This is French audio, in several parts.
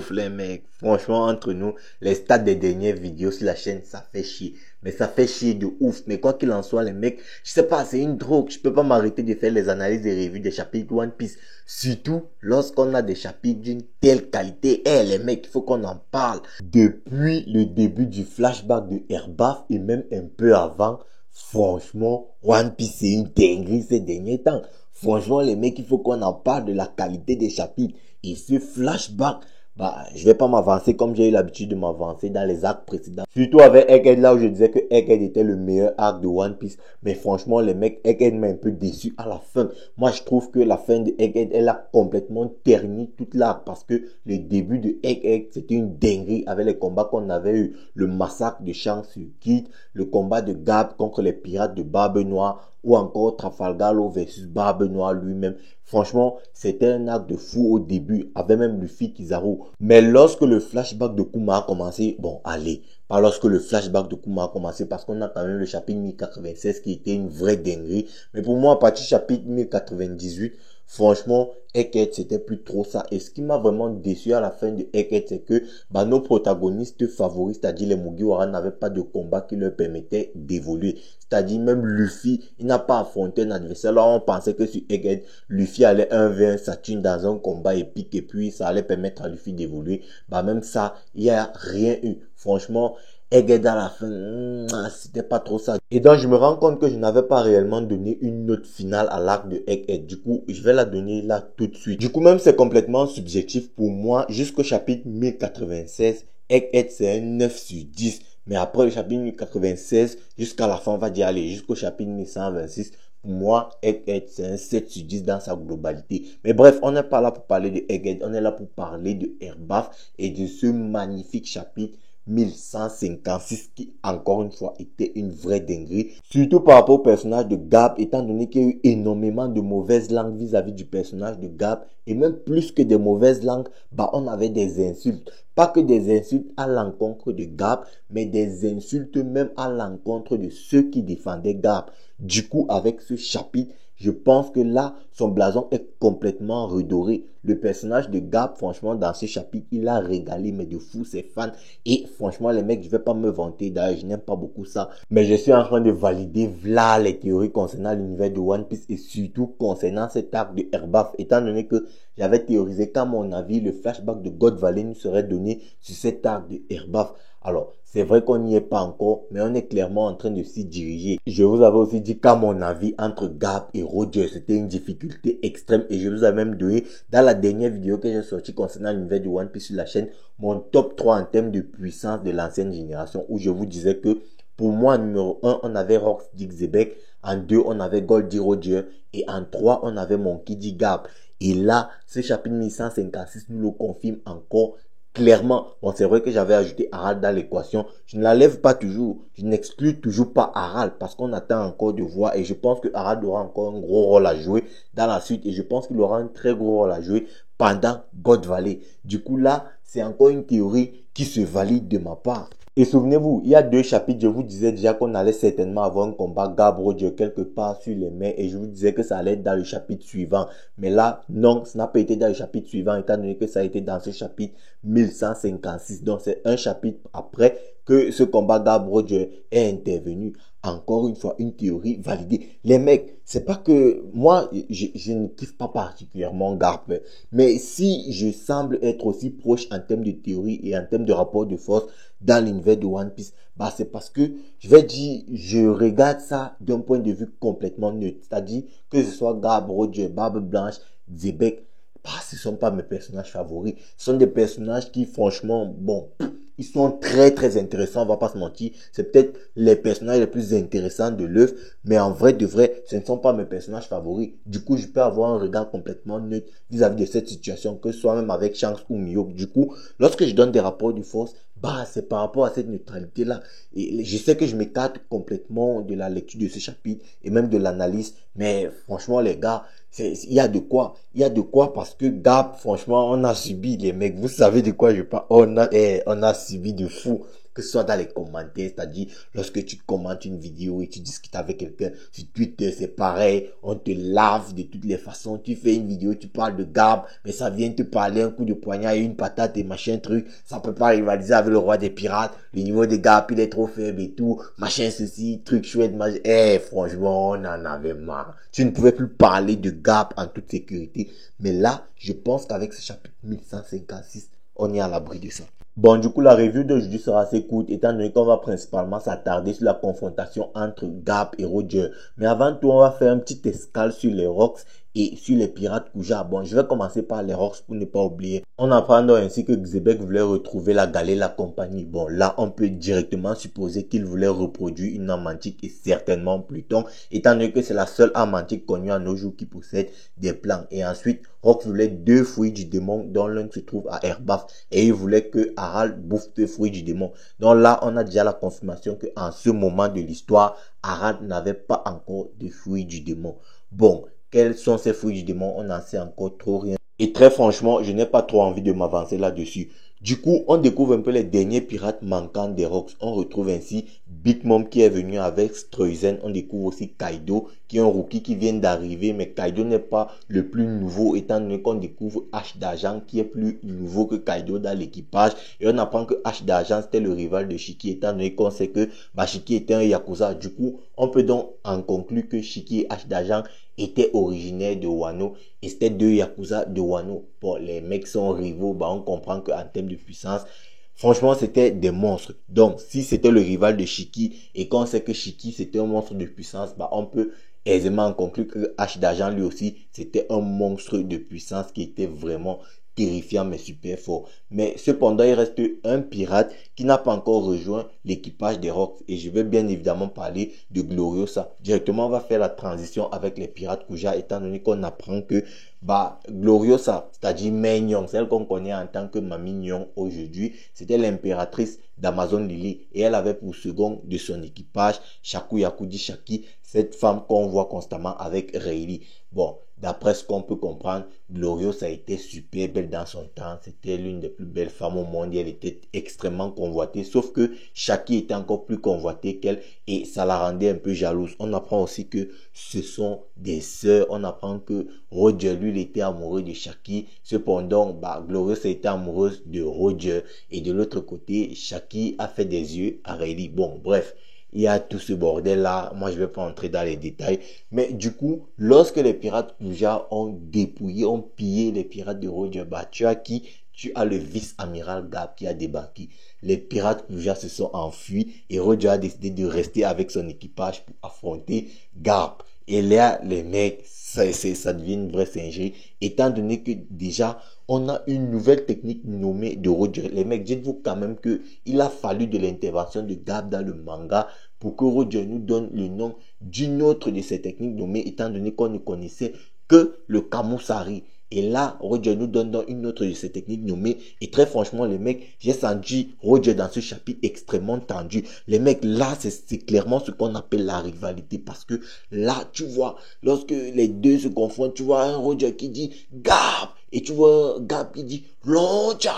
ouf les mecs. Franchement, entre nous, les stats des dernières vidéos sur la chaîne, ça fait chier. Mais ça fait chier de ouf. Mais quoi qu'il en soit, les mecs, je sais pas, c'est une drogue. Je peux pas m'arrêter de faire les analyses et revues des chapitres One Piece. Surtout lorsqu'on a des chapitres d'une telle qualité. Eh les mecs, il faut qu'on en parle. Depuis le début du flashback de Erbaf et même un peu avant, franchement, One Piece c'est une dinguerie ces derniers temps. Franchement, les mecs, il faut qu'on en parle de la qualité des chapitres. Et ce flashback, je vais pas m'avancer comme j'ai eu l'habitude de m'avancer dans les arcs précédents. Surtout avec Egghead, là où je disais que Egghead était le meilleur arc de One Piece. Mais franchement, les mecs, Egghead m'a un peu déçu à la fin. Moi, je trouve que la fin de Egghead, elle a complètement terni toute l'arc. Parce que le début de Egghead, c'était une dinguerie avec les combats qu'on avait eu. Le massacre de Shanks sur Kid, le combat de Garp contre les pirates de Barbe Noire, ou encore Trafalgar Law versus Barbe Noire lui-même. Franchement, c'était un acte de fou au début, avec même Luffy Kizaru. Mais lorsque le flashback de Kuma a commencé, bon, allez, pas lorsque le flashback de Kuma a commencé, parce qu'on a quand même le chapitre 1096 qui était une vraie dinguerie. Mais pour moi, à partir du chapitre 1098, franchement, Egghead, c'était plus trop ça. Et ce qui m'a vraiment déçu à la fin de Egghead, c'est que nos protagonistes favoris, c'est-à-dire les Mugiwara, n'avaient pas de combat qui leur permettait d'évoluer. C'est-à-dire même Luffy, il n'a pas affronté un adversaire. Là, on pensait que sur Egghead, Luffy allait 1v1 Saturne dans un combat épique et puis ça allait permettre à Luffy d'évoluer. Même ça, il n'y a rien eu. Franchement, Egghead à la fin, c'était pas trop ça. Et donc, je me rends compte que je n'avais pas réellement donné une note finale à l'arc de Egghead. Du coup, je vais la donner là tout de suite. Du coup, même c'est complètement subjectif pour moi. Jusqu'au chapitre 1096, Egghead c'est un 9 sur 10. Mais après le chapitre 1096, jusqu'à la fin, on va dire, allez, jusqu'au chapitre 1126, pour moi, Egghead, c'est un 7 sur 10 dans sa globalité. Mais bref, on n'est pas là pour parler de Egghead, on est là pour parler de Erbaf et de ce magnifique chapitre 1156 qui, encore une fois, était une vraie dinguerie. Surtout par rapport au personnage de Garp, étant donné qu'il y a eu énormément de mauvaises langues vis-à-vis du personnage de Garp. Et même plus que des mauvaises langues, on avait des insultes. Pas que des insultes à l'encontre de Garp, mais des insultes même à l'encontre de ceux qui défendaient Garp. Du coup, avec ce chapitre, je pense que là, son blason est complètement redoré. Le personnage de Garp, franchement, dans ce chapitre, il a régalé, mais de fou, ses fans. Et franchement, les mecs, je vais pas me vanter. D'ailleurs, je n'aime pas beaucoup ça. Mais je suis en train de valider, voilà, les théories concernant l'univers de One Piece et surtout concernant cet arc de Erbaf. Étant donné que j'avais théorisé qu'à mon avis, le flashback de God Valley nous serait donné sur cet arc de Erbaf. Alors, c'est vrai qu'on n'y est pas encore, mais on est clairement en train de s'y diriger. Je vous avais aussi dit qu'à mon avis, entre Garp et Roger, c'était une difficulté extrême. Et je vous avais même donné, dans la dernière vidéo que j'ai sortie concernant l'univers de One Piece sur la chaîne, mon top 3 en termes de puissance de l'ancienne génération, où je vous disais que, pour moi, numéro 1, on avait Rox D. Xebec, en 2, on avait Goldie Roger, et en 3, on avait Monkey D. Garp. Et là, ce chapitre 1156 nous le confirme encore clairement. Bon, c'est vrai que j'avais ajouté Harald dans l'équation. Je ne l'enlève pas toujours. Je n'exclus toujours pas Harald parce qu'on attend encore de voir. Et je pense que Harald aura encore un gros rôle à jouer dans la suite. Et je pense qu'il aura un très gros rôle à jouer pendant God Valley. Du coup, là, c'est encore une théorie qui se valide de ma part. Et souvenez-vous, il y a 2 chapitres, je vous disais déjà qu'on allait certainement avoir un combat Garp-Roger quelque part sur les mers et je vous disais que ça allait être dans le chapitre suivant. Mais là, non, ça n'a pas été dans le chapitre suivant étant donné que ça a été dans ce chapitre 1156. Donc, c'est un chapitre après que ce combat Garp-Roger est intervenu. Encore une fois, une théorie validée. Les mecs, c'est pas que moi, je ne kiffe pas particulièrement Garp, mais si je semble être aussi proche en termes de théorie et en termes de rapport de force dans l'univers de One Piece, c'est parce que, je vais dire, je regarde ça d'un point de vue complètement neutre. C'est-à-dire que ce soit Garp, Roger, Barbe Blanche, Xebec, ce ne sont pas mes personnages favoris. Ce sont des personnages qui, franchement, bon, ils sont très très intéressants, on va pas se mentir. C'est peut-être les personnages les plus intéressants de l'œuvre, mais en vrai de vrai, ce ne sont pas mes personnages favoris. Du coup, je peux avoir un regard complètement neutre vis-à-vis de cette situation, que ce soit même avec Shanks ou Mihawk. Du coup, lorsque je donne des rapports de force, c'est par rapport à cette neutralité-là. Et je sais que je m'écarte complètement de la lecture de ce chapitre et même de l'analyse, mais franchement, les gars, il y a de quoi. Il y a de quoi parce que Garp, franchement, on a subi, les mecs. Vous savez de quoi je parle. On a subi de fou. que ce soit dans les commentaires, c'est-à-dire lorsque tu commentes une vidéo et tu discutes avec quelqu'un sur Twitter, c'est pareil, on te lave de toutes les façons. Tu fais une vidéo, tu parles de Gab, mais ça vient te parler un coup de poignard et une patate et machin truc, ça peut pas rivaliser avec le roi des pirates, le niveau de Gab il est trop faible et tout, machin ceci, truc chouette, machin. Franchement, on en avait marre. Tu ne pouvais plus parler de Gab en toute sécurité, mais là, je pense qu'avec ce chapitre 1156, on est à l'abri de ça. Bon, du coup, la review d'aujourd'hui sera assez courte, étant donné qu'on va principalement s'attarder sur la confrontation entre Gab et Roger. Mais avant tout, on va faire un petit escale sur les Rocks et sur les pirates Kuja. Bon, je vais commencer par les Rocks pour ne pas oublier. On apprend donc ainsi que Xebec voulait retrouver la galère, la compagnie. Bon, là, on peut directement supposer qu'il voulait reproduire une arme antique et certainement Pluton, étant donné que c'est la seule arme antique connue à nos jours qui possède des plans. Et ensuite, Rock voulait 2 fruits du démon, dont l'un se trouve à Erbaf, et il voulait que Harald bouffe 2 fruits du démon. Donc là, on a déjà la confirmation que en ce moment de l'histoire, Harald n'avait pas encore de fruits du démon. Bon, quels sont ces fruits du démon? On n'en sait encore trop rien. Et très franchement, je n'ai pas trop envie de m'avancer là-dessus. Du coup, on découvre un peu les derniers pirates manquants des Rocks. On retrouve ainsi Big Mom qui est venu avec Streusen. On découvre aussi Kaido qui est un rookie qui vient d'arriver. Mais Kaido n'est pas le plus nouveau étant donné qu'on découvre H d'Argent qui est plus nouveau que Kaido dans l'équipage. Et on apprend que H d'Argent c'était le rival de Shiki étant donné qu'on sait que Shiki était un Yakuza. Du coup, on peut donc en conclure que Shiki et H d'Argent étaient originaires de Wano et c'était 2 Yakuza de Wano. Bon, les mecs sont rivaux, bah on comprend qu'en termes de puissance, franchement, c'était des monstres. Donc, si c'était le rival de Shiki et qu'on sait que Shiki c'était un monstre de puissance, bah on peut aisément en conclure que H d'Argent lui aussi, c'était un monstre de puissance qui était vraiment terrifiant mais super fort. Mais cependant, il reste un pirate qui n'a pas encore rejoint l'équipage des Rocks et je vais bien évidemment parler de Gloriosa. Directement, on va faire la transition avec les pirates Kuja étant donné qu'on apprend que Gloriosa, c'est-à-dire Maignon, celle qu'on connaît en tant que Mamie Nyon aujourd'hui, c'était l'impératrice d'Amazon Lily et elle avait pour second de son équipage Shaku Yakudi Shaki, cette femme qu'on voit constamment avec Rayleigh. Bon, d'après ce qu'on peut comprendre, Gloriosa a été super belle dans son temps. C'était l'une des plus belles femmes au monde et elle était extrêmement convoitée. Sauf que Shaki était encore plus convoitée qu'elle et ça la rendait un peu jalouse. On apprend aussi que ce sont des sœurs. On apprend que Roger, lui, il était amoureux de Shaki. Cependant, Gloriosa était amoureuse de Roger. Et de l'autre côté, Shaki a fait des yeux à Rayleigh. Bon, bref. Il y a tout ce bordel là, moi je vais pas entrer dans les détails, mais du coup, lorsque les pirates Kuja ont dépouillé, ont pillé les pirates de Roger, tu as le vice-amiral Gab qui a débarqué. Les pirates Kuja se sont enfuis et Roger a décidé de rester avec son équipage pour affronter Gab. Et là, les mecs, ça devient une vraie singerie, étant donné que déjà, on a une nouvelle technique nommée de Roger. Les mecs, dites-vous quand même que il a fallu de l'intervention de Gab dans le manga pour que Roger nous donne le nom d'une autre de ces techniques nommées, étant donné qu'on ne connaissait que le Kamusari. Et là, Roger nous donne dans une autre de ces techniques nommées. Et très franchement, les mecs, j'ai senti Roger dans ce chapitre extrêmement tendu. Les mecs, là, c'est clairement ce qu'on appelle la rivalité. Parce que là, tu vois, lorsque les deux se confondent, tu vois un Roger qui dit Gab. Et tu vois un Gab qui dit Roger.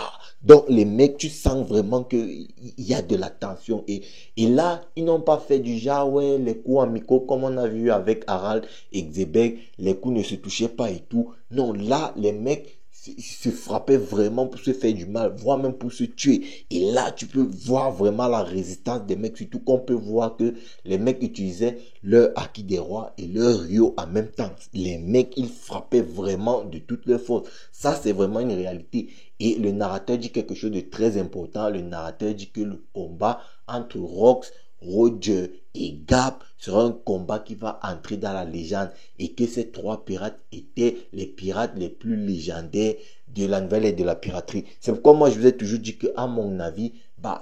Donc, les mecs, tu sens vraiment qu'il y a de la tension. Et là, ils n'ont pas fait du genre, ouais, les coups amicaux, comme on a vu avec Harald et Xebec, les coups ne se touchaient pas et tout. Non, là, les mecs se frappaient vraiment pour se faire du mal, voire même pour se tuer. Et là, tu peux voir vraiment la résistance des mecs, surtout qu'on peut voir que les mecs utilisaient leur Haki des rois et leur Ryo en même temps. Les mecs, ils frappaient vraiment de toutes leurs forces. Ça, c'est vraiment une réalité. Et le narrateur dit quelque chose de très important. Le narrateur dit que le combat entre Rox, Roger et Gab sera un combat qui va entrer dans la légende et que ces 3 pirates étaient les pirates les plus légendaires de la nouvelle et de la piraterie. C'est pourquoi moi je vous ai toujours dit que à mon avis,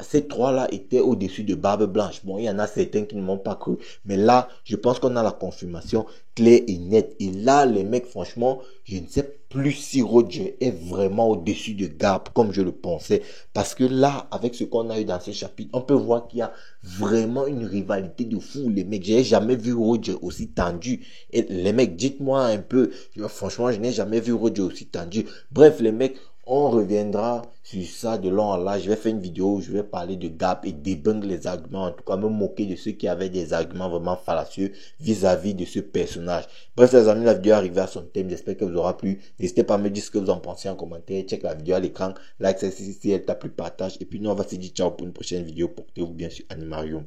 ces 3-là étaient au-dessus de Barbe Blanche. Bon, il y en a certains qui ne m'ont pas cru, mais là, je pense qu'on a la confirmation claire et nette. Et là, les mecs, franchement, je ne sais plus si Roger est vraiment au-dessus de Gab, comme je le pensais. Parce que là, avec ce qu'on a eu dans ce chapitre, on peut voir qu'il y a vraiment une rivalité de fou, les mecs. J'ai jamais vu Roger aussi tendu. Et les mecs, dites-moi un peu. Franchement, je n'ai jamais vu Roger aussi tendu. Bref, les mecs, On reviendra sur ça de long en large. Je vais faire une vidéo où je vais parler de Gap et débunk les arguments. En tout cas, me moquer de ceux qui avaient des arguments vraiment fallacieux vis-à-vis de ce personnage. Bref, les amis, la vidéo est arrivée à son thème. J'espère qu'elle vous aura plu. N'hésitez pas à me dire ce que vous en pensez en commentaire. Check la vidéo à l'écran. Like celle-ci si elle t'a plu, partage. Et puis nous, on va se dire ciao pour une prochaine vidéo. Portez-vous bien sur Animarium.